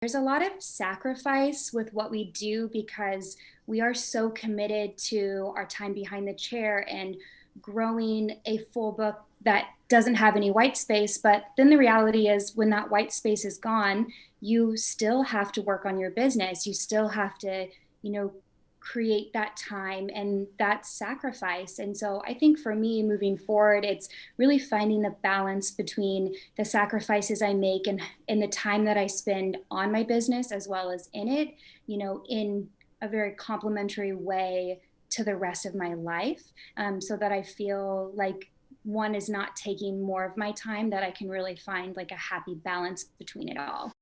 There's a lot of sacrifice with what we do because we are so committed to our time behind the chair and growing a full book that doesn't have any white space. But then the reality is, when that white space is gone, you still have to work on your business. You still have to, you know, create that time and that sacrifice. And so I think for me moving forward, it's really finding the balance between the sacrifices I make and the time that I spend on my business as well as in it, in a very complementary way to the rest of my life, so that I feel like one is not taking more of my time, that I can really find like a happy balance between it all.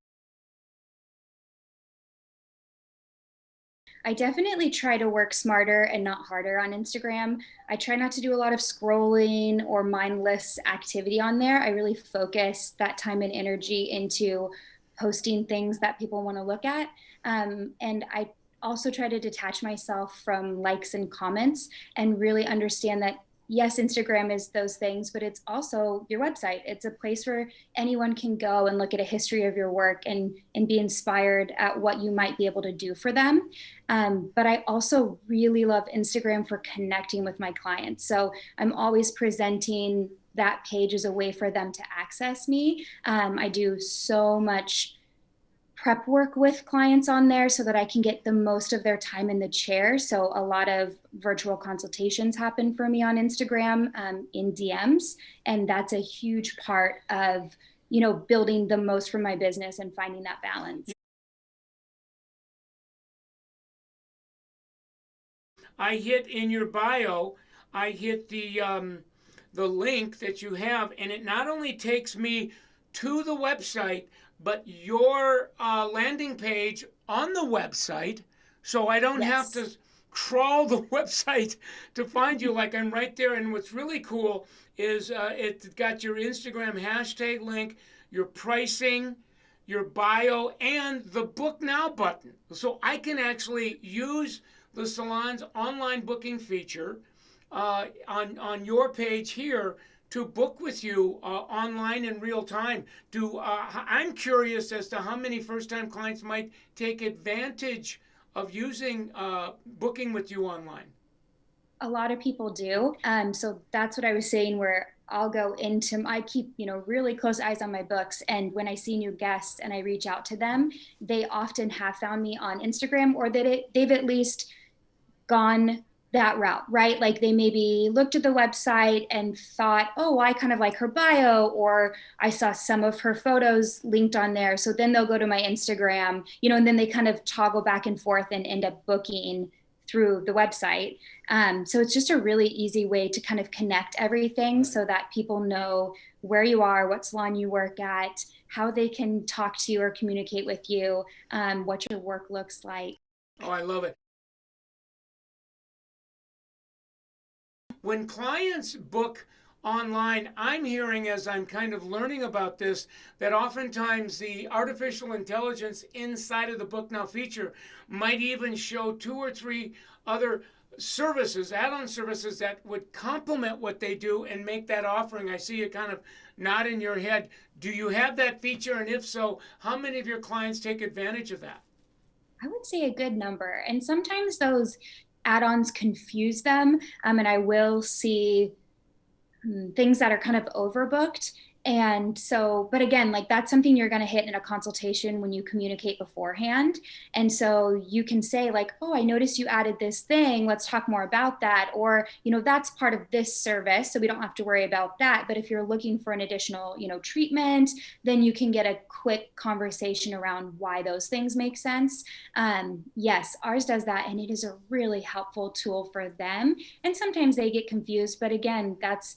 I definitely try to work smarter and not harder on Instagram. I try not to do a lot of scrolling or mindless activity on there. I really focus that time and energy into posting things that people want to look at. And I also try to detach myself from likes and comments and really understand that, yes, Instagram is those things, but it's also your website. It's a place where anyone can go and look at a history of your work and be inspired at what you might be able to do for them. But I also really love Instagram for connecting with my clients. So I'm always presenting that page as a way for them to access me. I do so much prep work with clients on there so that I can get the most of their time in the chair. So a lot of virtual consultations happen for me on Instagram, in DMs. And that's a huge part of, building the most from my business and finding that balance. I hit in your bio, I hit the link that you have, and it not only takes me to the website, but your landing page on the website, so I don't have Yes. to crawl the website to find you. Like, I'm right there. And what's really cool is it got your Instagram hashtag link, your pricing, your bio, and the book now button. So I can actually use the salon's online booking feature on your page here to book with you online in real time. I'm curious as to how many first-time clients might take advantage of using booking with you online. A lot of people do. So that's what I was saying, where I'll go into, I keep, really close eyes on my books. And when I see new guests and I reach out to them, they often have found me on Instagram, or they've at least gone that route, right? Like they maybe looked at the website and thought, oh, I kind of like her bio, or I saw some of her photos linked on there. So then they'll go to my Instagram, and then they kind of toggle back and forth and end up booking through the website. So it's just a really easy way to kind of connect everything Right. so that people know where you are, what salon you work at, how they can talk to you or communicate with you, what your work looks like. Oh, I love it. When clients book online, I'm hearing, as I'm kind of learning about this, that oftentimes the artificial intelligence inside of the Book Now feature might even show two or three other services, add-on services that would complement what they do and make that offering. I see you kind of nod in your head. Do you have that feature? And if so, how many of your clients take advantage of that? I would say a good number. And sometimes those add-ons confuse them. And I will see things that are kind of overbooked. And so, but again, like that's something you're going to hit in a consultation when you communicate beforehand. And so you can say, like, oh, I noticed you added this thing. Let's talk more about that. Or, that's part of this service. So we don't have to worry about that. But if you're looking for an additional, treatment, then you can get a quick conversation around why those things make sense. Yes, ours does that. And it is a really helpful tool for them. And sometimes they get confused. But again, that's,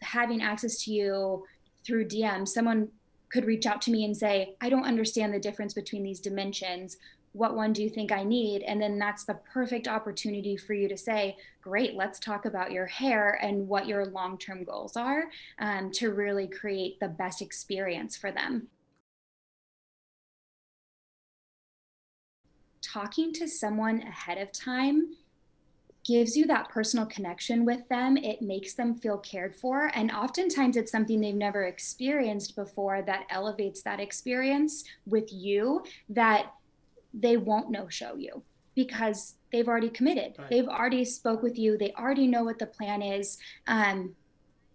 having access to you through DM. Someone could reach out to me and say, I don't understand the difference between these dimensions. What one do you think I need? And then that's the perfect opportunity for you to say, great, let's talk about your hair and what your long term goals are, to really create the best experience for them. Talking to someone ahead of time gives you that personal connection with them. It makes them feel cared for. And oftentimes it's something they've never experienced before that elevates that experience with you, that they won't no show you because they've already committed. Right. They've already spoke with you. They already know what the plan is.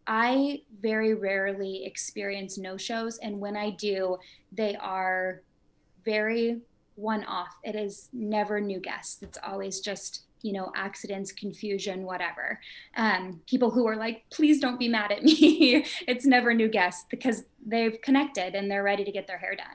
I very rarely experience no shows. And when I do, they are very one off. It is never new guests. It's always just, accidents, confusion, whatever. People who are like, please don't be mad at me. It's never new guests because they've connected and they're ready to get their hair done.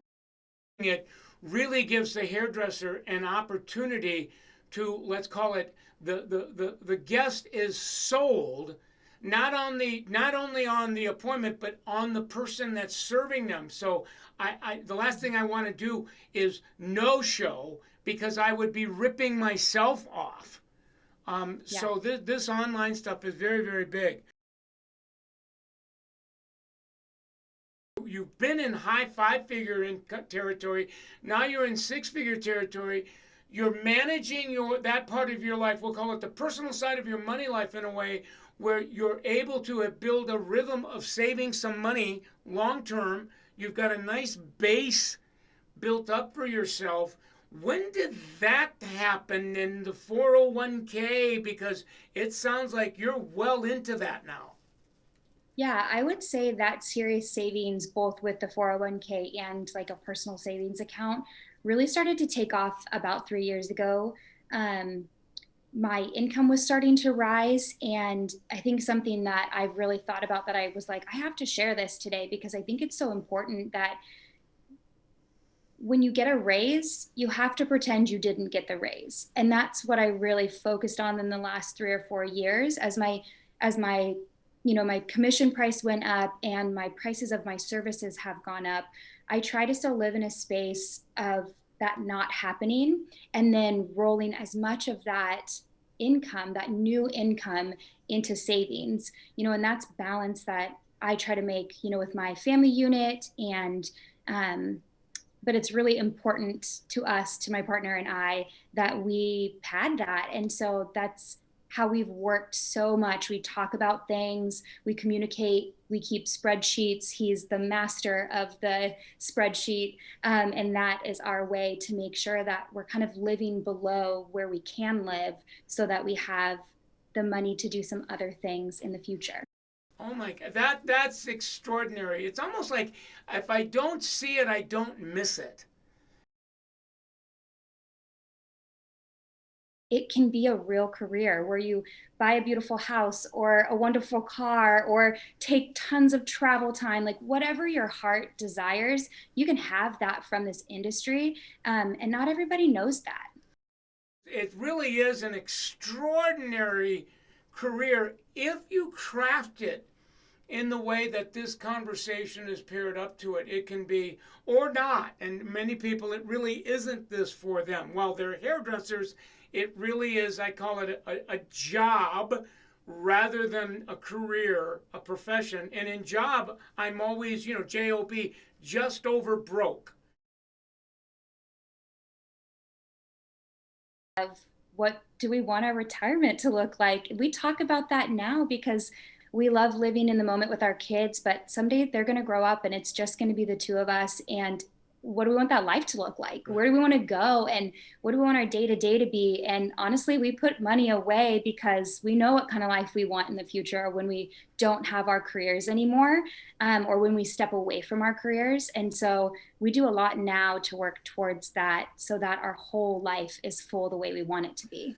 It really gives the hairdresser an opportunity to, let's call it, the guest is sold not only on the appointment but on the person that's serving them. So the last thing I want to do is no show, because I would be ripping myself off. Yeah. So this online stuff is very, very big. You've been in high five-figure territory. Now you're in six-figure territory. You're managing that part of your life. We'll call it the personal side of your money life, in a way where you're able to build a rhythm of saving some money long term. You've got a nice base built up for yourself. When did that happen in the 401k? Because it sounds like you're well into that now. Yeah, I would say that serious savings, both with the 401k and like a personal savings account, really started to take off about 3 years ago. Um, my income was starting to rise. And I think something that I've really thought about, that I was like, I have to share this today because I think it's so important, that when you get a raise, you have to pretend you didn't get the raise. And that's what I really focused on in the last 3 or 4 years. As my commission price went up and my prices of my services have gone up, I try to still live in a space of that not happening, and then rolling as much of that income, that new income, into savings, and that's balance that I try to make, with my family unit. And but it's really important to us, to my partner and I, that we pad that. And so that's how we've worked so much. We talk about things, we communicate, we keep spreadsheets. He's the master of the spreadsheet. And that is our way to make sure that we're kind of living below where we can live, so that we have the money to do some other things in the future. Oh my God, that's extraordinary. It's almost like if I don't see it, I don't miss it. It can be a real career where you buy a beautiful house or a wonderful car or take tons of travel time, like whatever your heart desires, you can have that from this industry. And not everybody knows that. It really is an extraordinary career if you craft it in the way that this conversation is paired up to it. It can be, or not. And many people, it really isn't this for them. While they're hairdressers, it really is, I call it a job rather than a career, a profession. And in job, I'm always, job, just over broke. Of what do we want our retirement to look like? We talk about that now because we love living in the moment with our kids, but someday they're going to grow up and it's just going to be the two of us. And what do we want that life to look like? Where do we want to go? And what do we want our day to day to be? And honestly, we put money away because we know what kind of life we want in the future when we don't have our careers anymore, or when we step away from our careers. And so we do a lot now to work towards that, so that our whole life is full the way we want it to be.